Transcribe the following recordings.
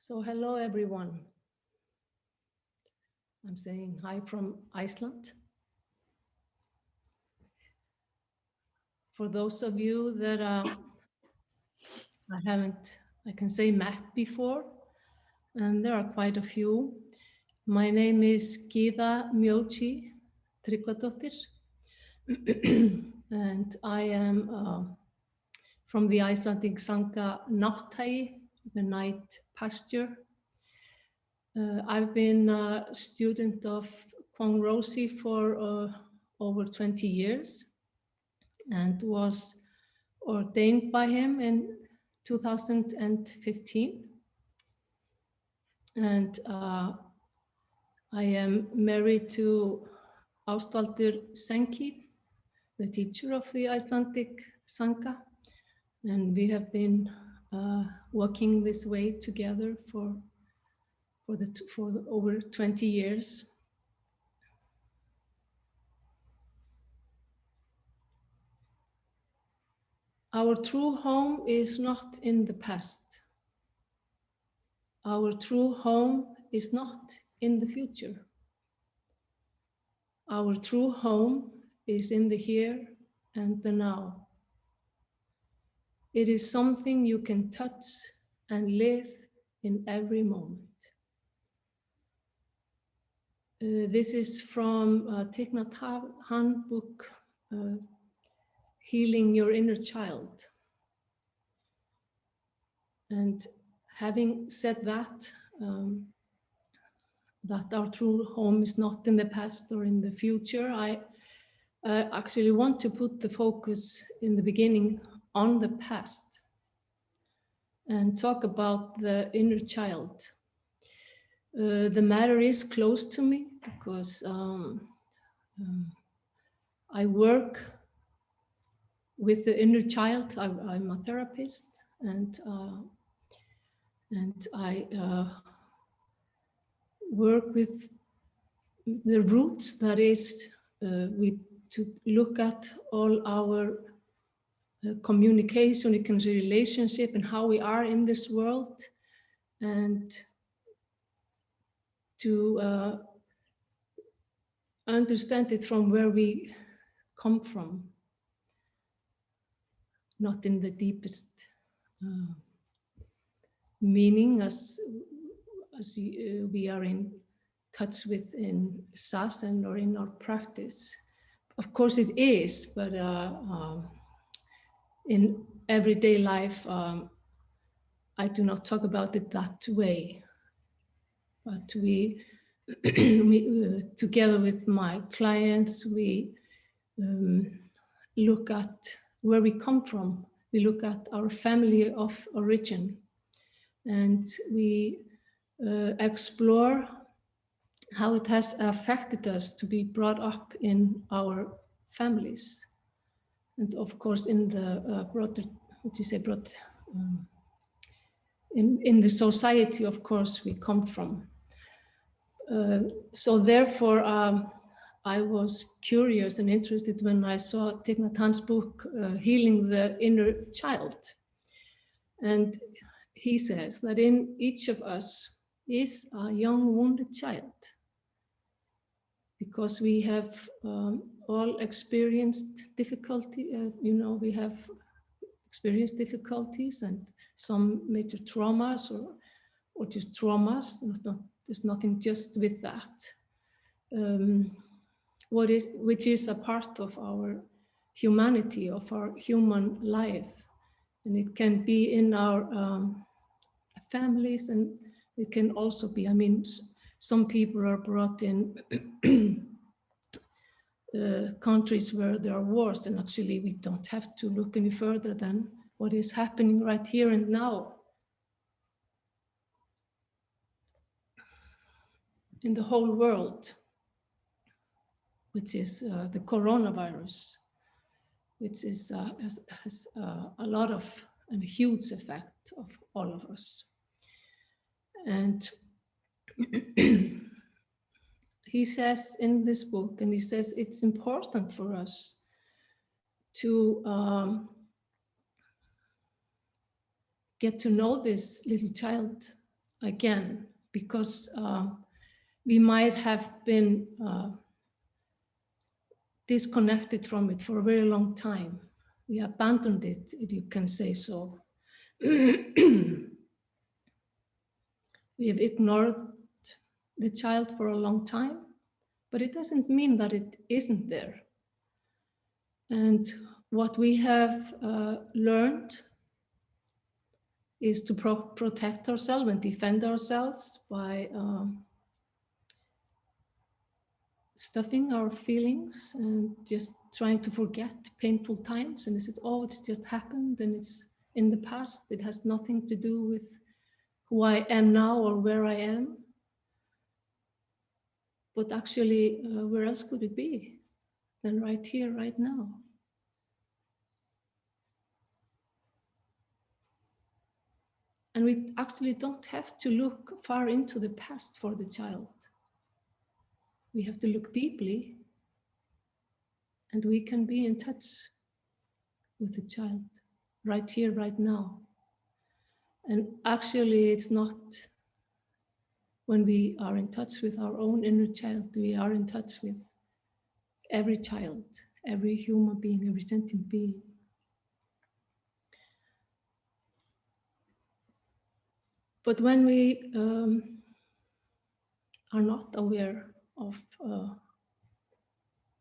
So hello everyone. I'm saying hi from Iceland. For those of you that I can say met before, and there are quite a few. My name is Gyða Myoji Dröfn and I am from the Icelandic Sangha Natthagi, the night pasture. I've been a student of Kwong-roshi for over 20 years and was ordained by him in 2015. And I am married to Astvaldur Zenki, the teacher of the Icelandic Sangha. And we have been working this way together for over 20 years. Our true home is not in the past. Our true home is not in the future. Our true home is in the here and the now. It is something you can touch and live in every moment. This is from Thich Nhat Hanh book, Healing Your Inner Child. And having said that, that our true home is not in the past or in the future, I actually want to put the focus in the beginning on the past and talk about the inner child. The matter is close to me because I work with the inner child. I'm a therapist, and I work with the roots. That is, to look at all our communication, relationship, and how we are in this world, and to understand it from where we come from, not in the deepest meaning as we are in touch with in sasan or in our practice. Of course it is, but in everyday life, I do not talk about it that way. But we together with my clients, we look at where we come from. We look at our family of origin, and we explore how it has affected us to be brought up in our families. And of course, in the broader, in the society, of course, we come from. So therefore, I was curious and interested when I saw Thich Nhat Hanh's book, Healing the Inner Child. And he says that in each of us is a young wounded child, because we have all experienced difficulty, we have experienced difficulties and some major traumas or just traumas. There's nothing just with that. Which is a part of our humanity, of our human life. And it can be in our families, and it can also be, some people are brought in countries where there are wars, and actually we don't have to look any further than what is happening right here and now in the whole world, which is the coronavirus, which is, has a lot of and a huge effect of all of us. And he says in this book, and he says it's important for us to get to know this little child again, because we might have been disconnected from it for a very long time. We abandoned it, if you can say so. We have ignored the child for a long time, but it doesn't mean that it isn't there. And what we have learned is to protect ourselves and defend ourselves by stuffing our feelings and just trying to forget painful times. And they said, oh, it's just happened and it's in the past. It has nothing to do with who I am now or where I am. But actually, where else could it be than right here, right now? And we actually don't have to look far into the past for the child. We have to look deeply, and we can be in touch with the child right here, right now. And actually, it's not when we are in touch with our own inner child, we are in touch with every child, every human being, every sentient being. But when we are not aware of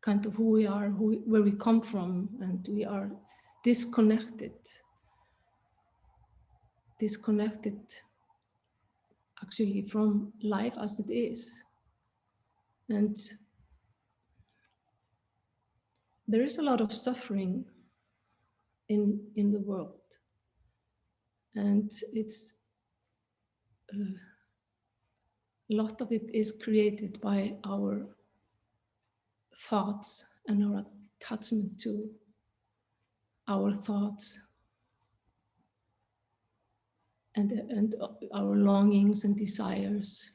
kind of who we are, where we come from, and we are disconnected actually from life as it is. And there is a lot of suffering in the world. And it's a lot of it is created by our thoughts and our attachment to our thoughts and our longings and desires.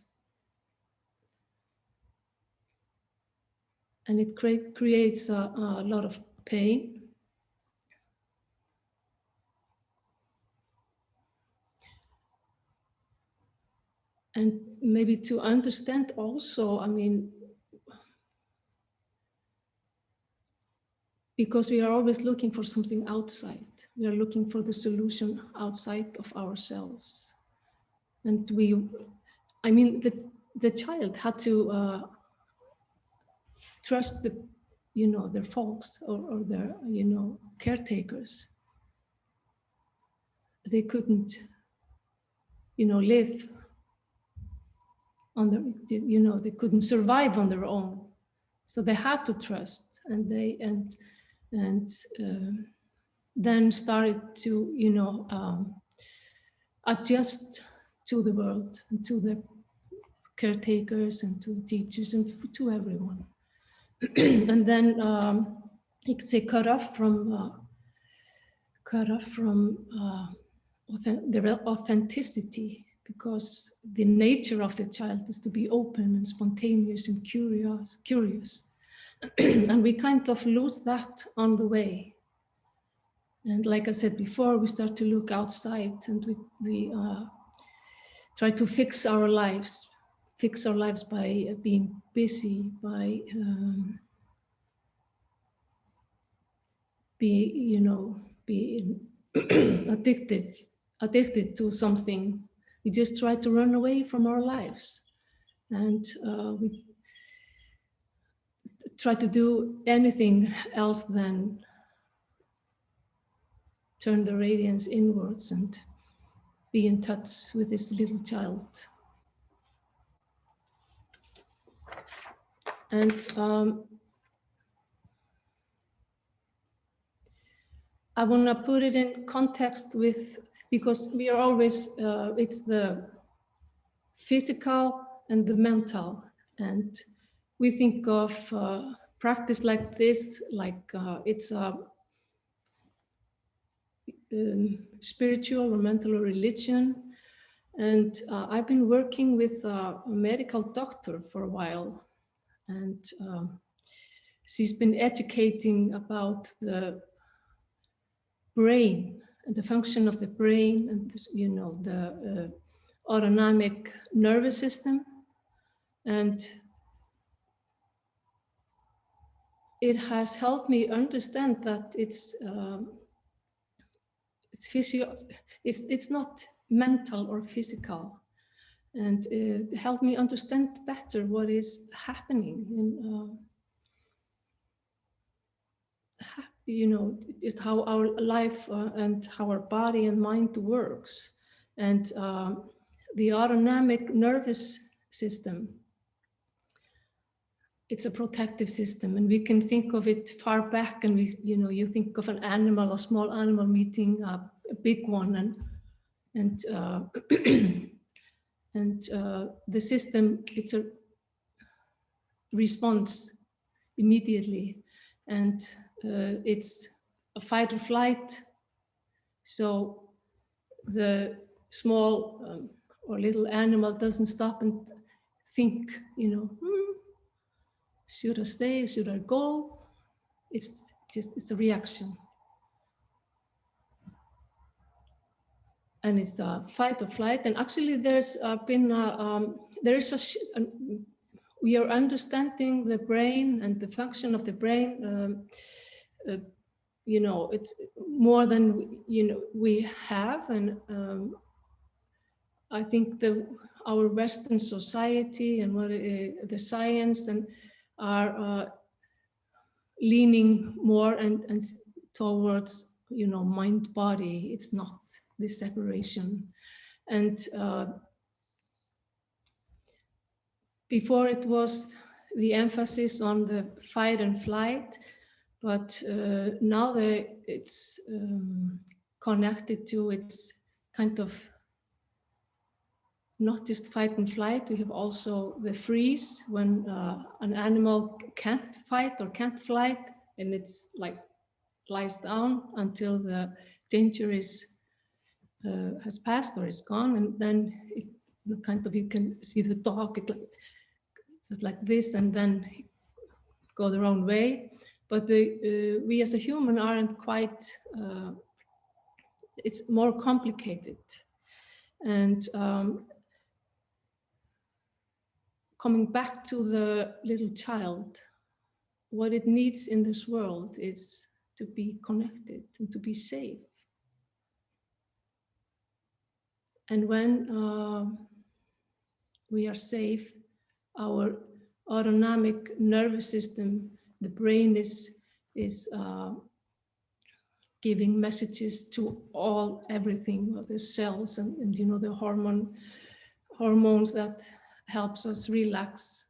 And it creates a lot of pain. And maybe to understand also, I mean, because we are always looking for something outside. We are looking for the solution outside of ourselves. And I mean, the child had to trust their folks or their, caretakers. They couldn't, live on their, they couldn't survive on their own. So they had to trust, and then started to, adjust to the world and to the caretakers and to the teachers and to everyone. And then you could say cut off from their authenticity, because the nature of the child is to be open and spontaneous and curious. And we kind of lose that on the way. And like I said before, we start to look outside, and we try to fix our lives by being busy, by being addicted to something. We just try to run away from our lives, and we try to do anything else than turn the radiance inwards and be in touch with this little child. And I want to put it in context with, because we are always, it's the physical and the mental. And we think of practice like this, like it's a spiritual or mental or religion. And I've been working with a medical doctor for a while. And she's been educating about the brain and the function of the brain and the autonomic nervous system, and it has helped me understand that it's not mental or physical, and it helped me understand better what is happening in just how our life and how our body and mind works. And the autonomic nervous system, it's a protective system, and we can think of it far back, and you think of an animal, a small animal meeting a big one, and the system, it's a response immediately, and it's a fight or flight. So the small or little animal doesn't stop and think, should I stay, should I go? It's a reaction. And it's a fight or flight. And actually there's we are understanding the brain and the function of the brain, it's more than we have. And I think our Western society and the science and are leaning more and towards mind body. It's not this separation. And before it was the emphasis on the fight and flight, but now it's connected to, it's kind of not just fight and flight. We have also the freeze, when an animal can't fight or can't flight, and it's like lies down until the danger has passed or is gone, and then you can see the dog, just like this, and then go their own way. But we as a human aren't quite. It's more complicated, and coming back to the little child, what it needs in this world is to be connected and to be safe. And when we are safe, our autonomic nervous system, the brain is giving messages to everything, the cells and the hormones that helps us relax.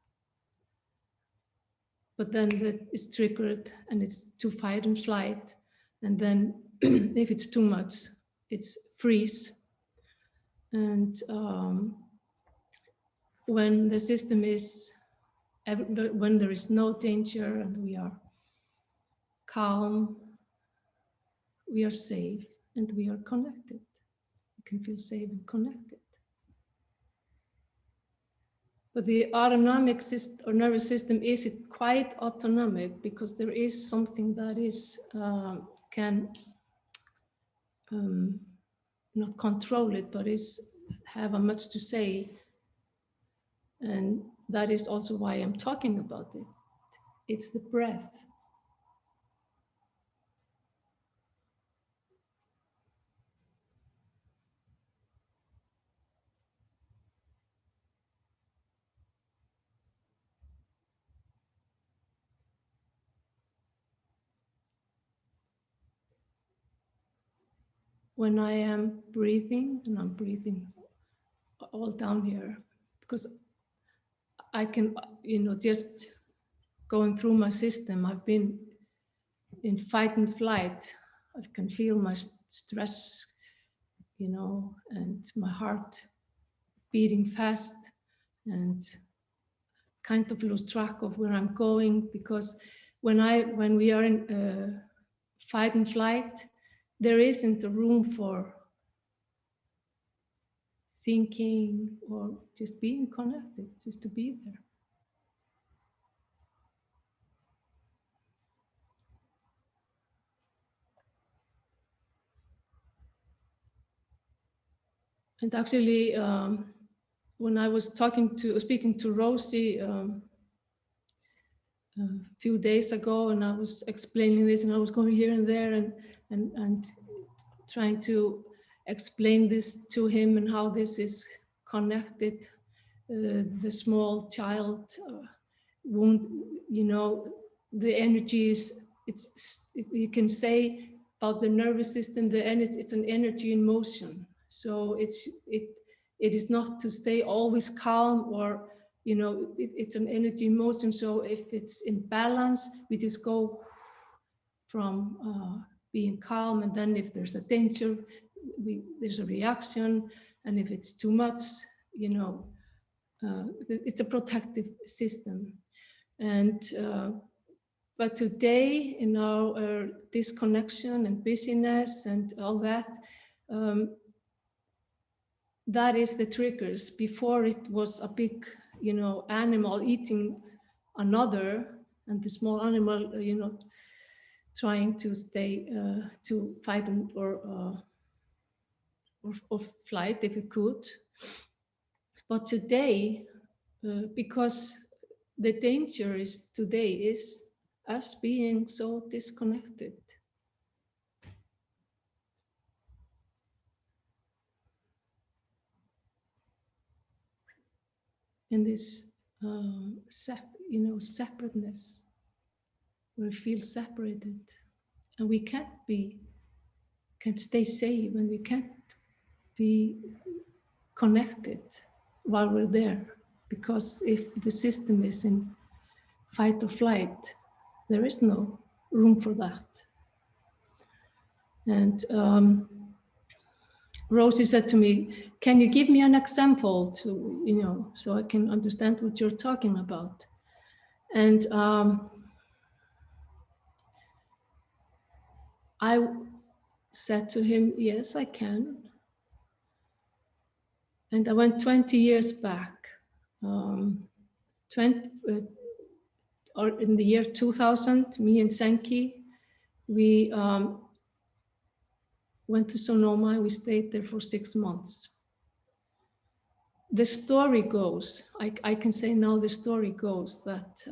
But then that is triggered and it's to fight and flight. And then if it's too much, it's freeze. And when the system is, when there is no danger and we are calm, we are safe and we are connected. We can feel safe and connected. But the autonomic system or nervous system is quite autonomic, because there is something that is can not control it, but have a much to say. And that is also why I'm talking about it. It's the breath. When I am breathing, and I'm breathing all down here, because I can, just going through my system, I've been in fight and flight. I can feel my stress, and my heart beating fast, and kind of lose track of where I'm going, because when we are in fight and flight, there isn't a room for thinking or just being connected, just to be there. And actually, when I was speaking to Rosie a few days ago, and I was explaining this, and I was going here and there, and trying to explain this to him and how this is connected, the small child wound, you know, the energy is, you can say about the nervous system, it's an energy in motion. So it is not to stay always calm, or, you know, it's an energy in motion. So if it's in balance, we just go from being calm, and then if there's a danger, there's a reaction, and if it's too much, you know, it's a protective system. And but today, in our disconnection and busyness and all that, that is the triggers. Before, it was a big, you know, animal eating another, and the small animal, you know, trying to stay, to fight or flight if it could. But today, because the danger is today is us being so disconnected. In this, separateness, where we feel separated, and we can't stay safe, and we can't be connected while we're there, because if the system is in fight or flight, there is no room for that. And Rosie said to me, "Can you give me an example to, you know, so I can understand what you're talking about?" And I said to him, "Yes, I can." And I went 20 years back, or in the year 2000, me and Zenki, we went to Sonoma. We stayed there for 6 months. The story goes, I can say now, the story goes that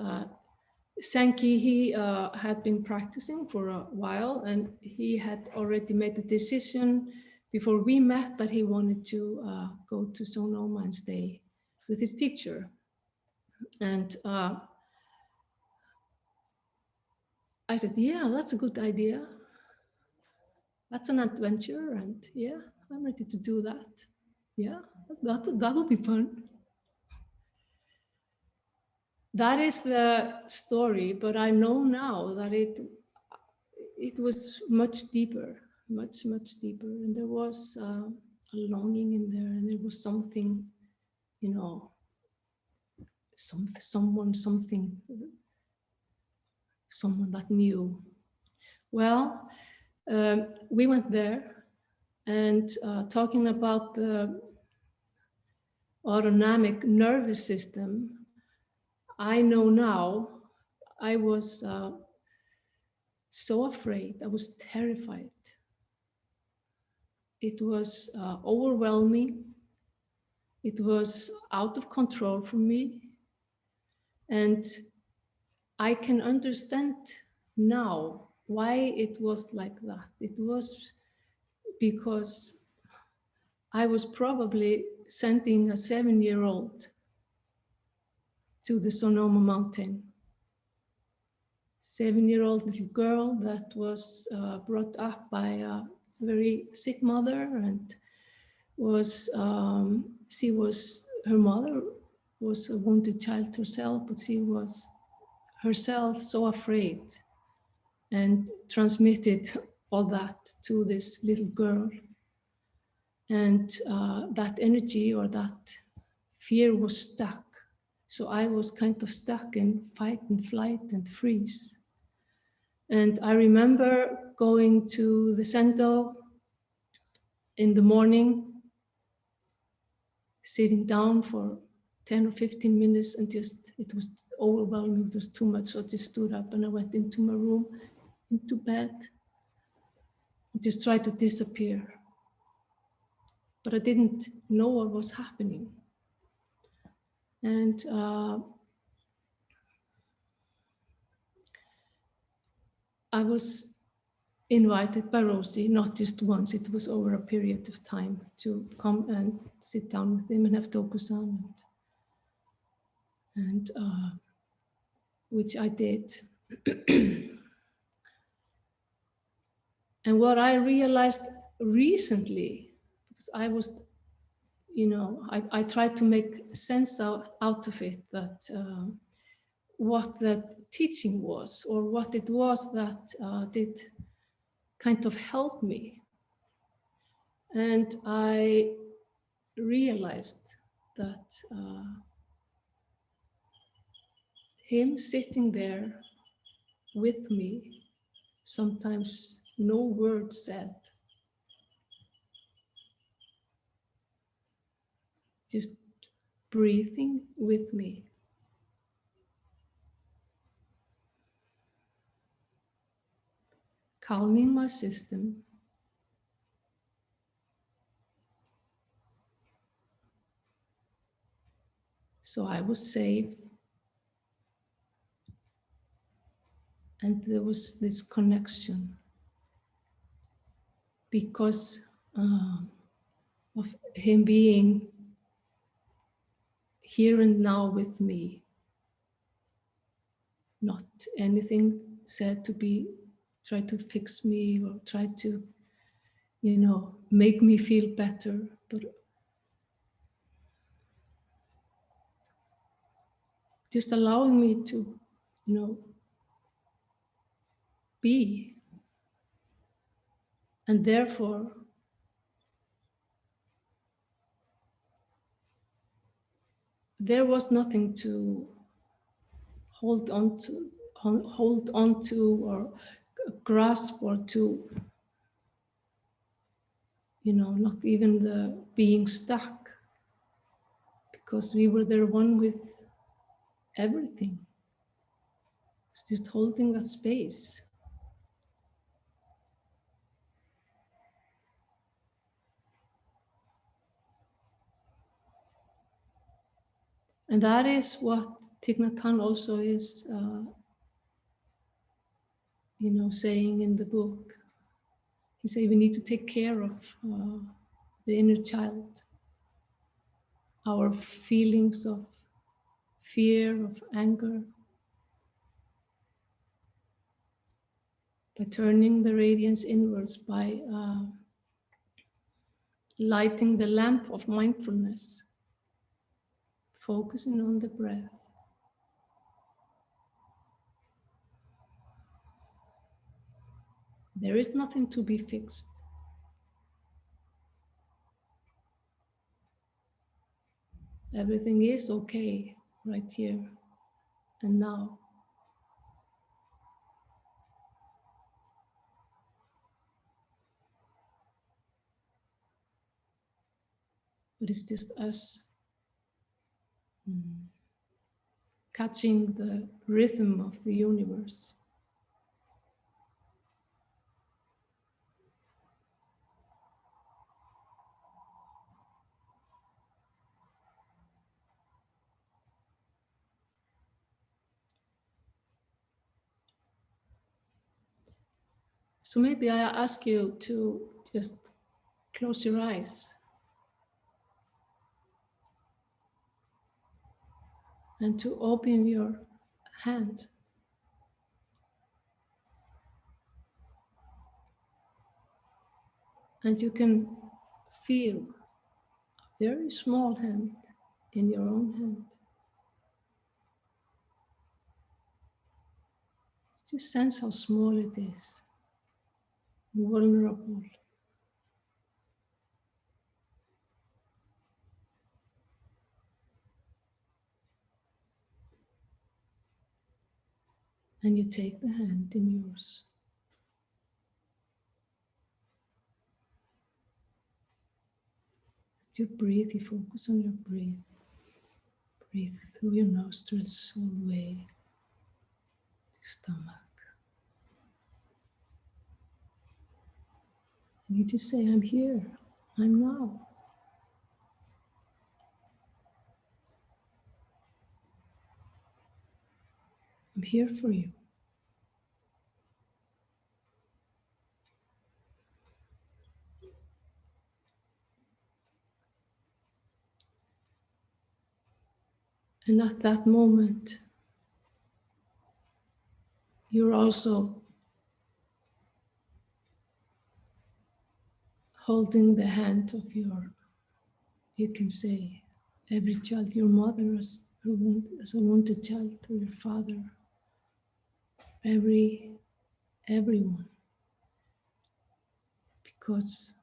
Zenki, he had been practicing for a while, and he had already made the decision before we met that he wanted to go to Sonoma and stay with his teacher. And I said, "Yeah, that's a good idea. That's an adventure, and yeah, I'm ready to do that. Yeah, that would be fun." That is the story, but I know now that it was much deeper, much deeper, and there was a longing in there, and there was something, you know, someone that knew. Well, we went there, and talking about the autonomic nervous system, I know now, I was so afraid, I was terrified. It was overwhelming. It was out of control for me. And I can understand now why it was like that. It was because I was probably sending a 7-year-old to the Sonoma mountain. 7-year-old little girl that was brought up by a very sick mother, and her mother was a wounded child herself, but she was herself so afraid, and transmitted all that to this little girl. And that energy or that fear was stuck. So I was kind of stuck in fight and flight and freeze. And I remember going to the center in the morning, sitting down for 10 or 15 minutes, and it was overwhelming, it was too much. So I just stood up and I went into my room, into bed, and just tried to disappear. but I didn't know what was happening. And I was invited by Rosie, not just once, it was over a period of time, to come and sit down with him and have Dokusan, and which I did. And what I realized recently, because I was, I tried to make sense out of it, that what the teaching was, or what it was that did kind of help me. And I realized that him sitting there with me, sometimes no word said, just breathing with me, calming my system, so I was safe. And there was this connection because of him being here and now with me. Not anything said to be, try to fix me or try to, make me feel better, but just allowing me to, be. And therefore, there was nothing to hold on to or grasp, or to, not even the being stuck, because we were there one with everything. It's just holding that space. And that is what Thich Nhat Hanh also is, saying in the book. He said we need to take care of the inner child, our feelings of fear, of anger, by turning the radiance inwards, by lighting the lamp of mindfulness, focusing on the breath. There is nothing to be fixed. Everything is okay right here and now. But it's just us catching the rhythm of the universe. So maybe I ask you to just close your eyes and to open your hand. And you can feel a very small hand in your own hand. Just sense how small it is, vulnerable. And you take the hand in yours. You breathe, you focus on your breath. Breathe through your nostrils all the way to stomach. And you just say, I'm here, I'm now. I'm here for you. And at that moment, you're also holding the hand of your, you can say, every child, your mother as a wounded child, or your father, everyone. Because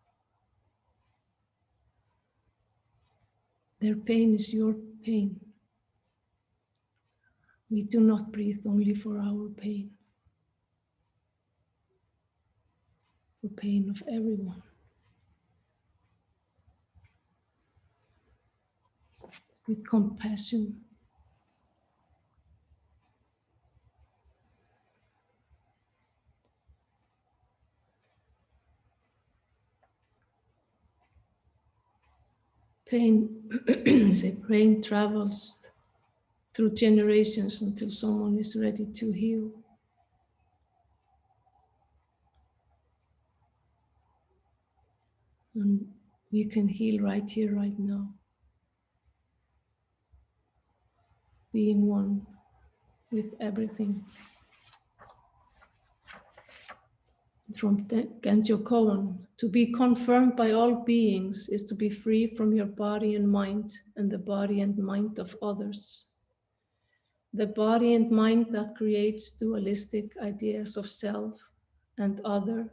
their pain is your pain. We do not breathe only for our pain, for pain of everyone. With compassion. Pain travels through generations until someone is ready to heal. And we can heal right here, right now. Being one with everything. From Gyða Koan, to be confirmed by all beings is to be free from your body and mind and the body and mind of others. The body and mind that creates dualistic ideas of self and other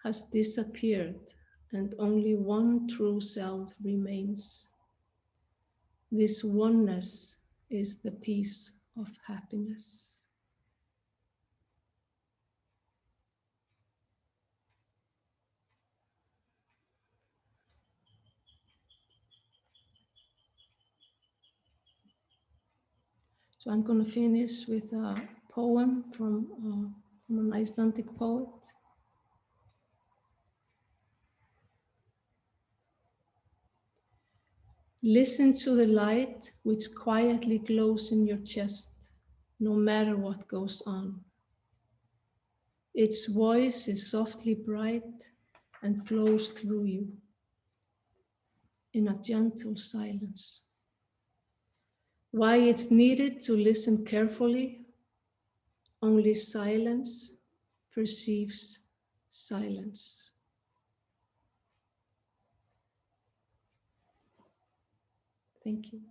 has disappeared and only one true self remains. This oneness is the peace of happiness. So I'm going to finish with a poem from an Icelandic poet. Listen to the light which quietly glows in your chest, no matter what goes on. Its voice is softly bright and flows through you in a gentle silence. Why it's needed to listen carefully, only silence perceives silence. Thank you.